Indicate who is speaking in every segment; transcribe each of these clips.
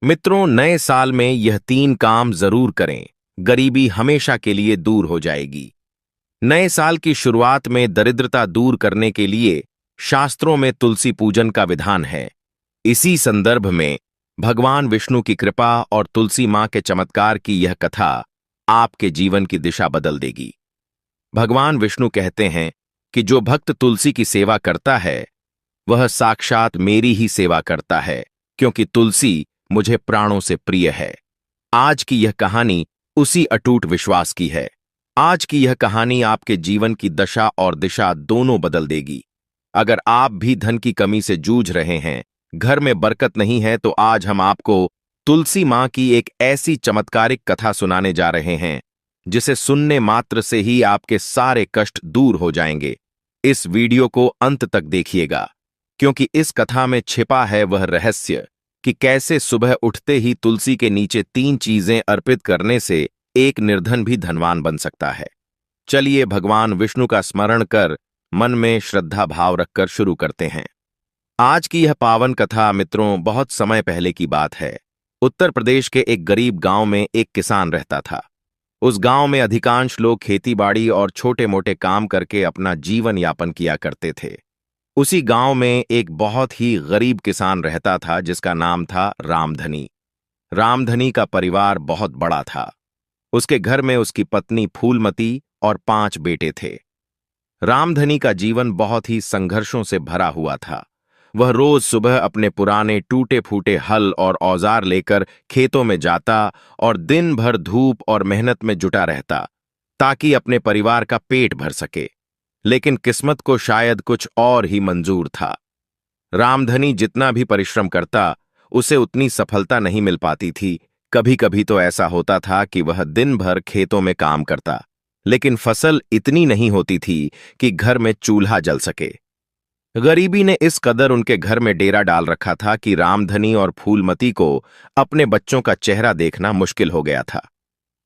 Speaker 1: मित्रों, नए साल में यह 3 काम जरूर करें। गरीबी हमेशा के लिए दूर हो जाएगी। नए साल की शुरुआत में दरिद्रता दूर करने के लिए शास्त्रों में तुलसी पूजन का विधान है। इसी संदर्भ में भगवान विष्णु की कृपा और तुलसी मां के चमत्कार की यह कथा आपके जीवन की दिशा बदल देगी। भगवान विष्णु कहते हैं कि जो भक्त तुलसी की सेवा करता है वह साक्षात मेरी ही सेवा करता है, क्योंकि तुलसी मुझे प्राणों से प्रिय है। आज की यह कहानी उसी अटूट विश्वास की है। आज की यह कहानी आपके जीवन की दशा और दिशा दोनों बदल देगी। अगर आप भी धन की कमी से जूझ रहे हैं, घर में बरकत नहीं है, तो आज हम आपको तुलसी मां की एक ऐसी चमत्कारिक कथा सुनाने जा रहे हैं जिसे सुनने मात्र से ही आपके सारे कष्ट दूर हो जाएंगे। इस वीडियो को अंत तक देखिएगा, क्योंकि इस कथा में छिपा है वह रहस्य कि कैसे सुबह उठते ही तुलसी के नीचे 3 चीजें अर्पित करने से एक निर्धन भी धनवान बन सकता है। चलिए भगवान विष्णु का स्मरण कर मन में श्रद्धा भाव रखकर शुरू करते हैं। आज की यह पावन कथा मित्रों बहुत समय पहले की बात है। उत्तर प्रदेश के एक गरीब गांव में एक किसान रहता था। उस गांव में अधिकांश लोग खेतीबाड़ी और छोटे मोटे काम करके अपना जीवन यापन किया करते थे। उसी गांव में एक बहुत ही गरीब किसान रहता था जिसका नाम था रामधनी। रामधनी का परिवार बहुत बड़ा था। उसके घर में उसकी पत्नी फूलमती और 5 बेटे थे। रामधनी का जीवन बहुत ही संघर्षों से भरा हुआ था। वह रोज सुबह अपने पुराने टूटे फूटे हल और औजार लेकर खेतों में जाता और दिन भर धूप और मेहनत में जुटा रहता ताकि अपने परिवार का पेट भर सके। लेकिन किस्मत को शायद कुछ और ही मंजूर था। रामधनी जितना भी परिश्रम करता उसे उतनी सफलता नहीं मिल पाती थी। कभी कभी तो ऐसा होता था कि वह दिन भर खेतों में काम करता, लेकिन फसल इतनी नहीं होती थी कि घर में चूल्हा जल सके। गरीबी ने इस कदर उनके घर में डेरा डाल रखा था कि रामधनी और फूलमती को अपने बच्चों का चेहरा देखना मुश्किल हो गया था।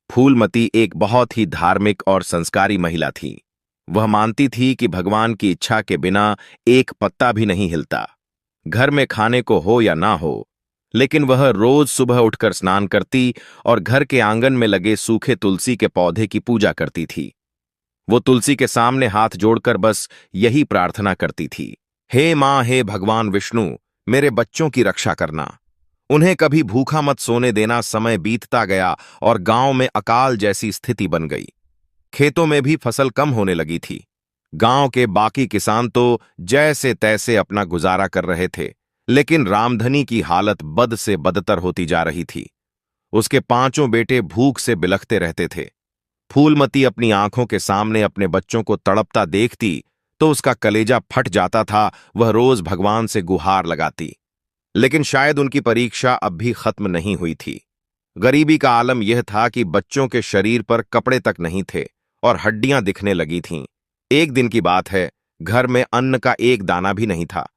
Speaker 1: फूलमती एक बहुत ही धार्मिक और संस्कारी महिला थी। वह मानती थी कि भगवान की इच्छा के बिना एक पत्ता भी नहीं हिलता, घर में खाने को हो या ना हो। लेकिन वह रोज सुबह उठकर स्नान करती और घर के आंगन में लगे सूखे तुलसी के पौधे की पूजा करती थी। वो तुलसी के सामने हाथ जोड़कर बस यही प्रार्थना करती थी, हे मां, हे भगवान विष्णु, मेरे बच्चों की रक्षा करना, उन्हें कभी भूखा मत सोने देना। समय बीतता गया और गांव में अकाल जैसी स्थिति बन गई। खेतों में भी फसल कम होने लगी थी। गांव के बाकी किसान तो जैसे तैसे अपना गुजारा कर रहे थे, लेकिन रामधनी की हालत बद से बदतर होती जा रही थी। उसके 5 बेटे भूख से बिलखते रहते थे। फूलमती अपनी आंखों के सामने अपने बच्चों को तड़पता देखती तो उसका कलेजा फट जाता था। वह रोज भगवान से गुहार लगाती, लेकिन शायद उनकी परीक्षा अब भी खत्म नहीं हुई थी। गरीबी का आलम यह था कि बच्चों के शरीर पर कपड़े तक नहीं थे और हड्डियां दिखने लगी थीं। एक दिन की बात है, घर में अन्न का एक दाना भी नहीं था।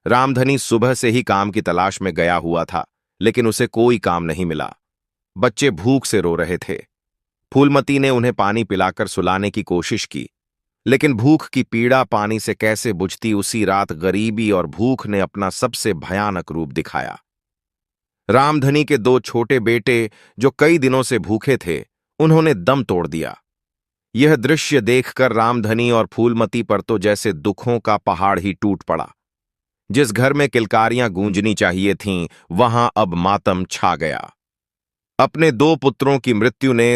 Speaker 1: रामधनी सुबह से ही काम की तलाश में गया हुआ था, लेकिन उसे कोई काम नहीं मिला। बच्चे भूख से रो रहे थे। फूलमती ने उन्हें पानी पिलाकर सुलाने की कोशिश की, लेकिन भूख की पीड़ा पानी से कैसे बुझती। उसी रात गरीबी और भूख ने अपना सबसे भयानक रूप दिखाया। रामधनी के 2 छोटे बेटे, जो कई दिनों से भूखे थे, उन्होंने दम तोड़ दिया। यह दृश्य देखकर रामधनी और फूलमती पर तो जैसे दुखों का पहाड़ ही टूट पड़ा। जिस घर में किलकारियां गूंजनी चाहिए थीं, वहां अब मातम छा गया। अपने 2 पुत्रों की मृत्यु ने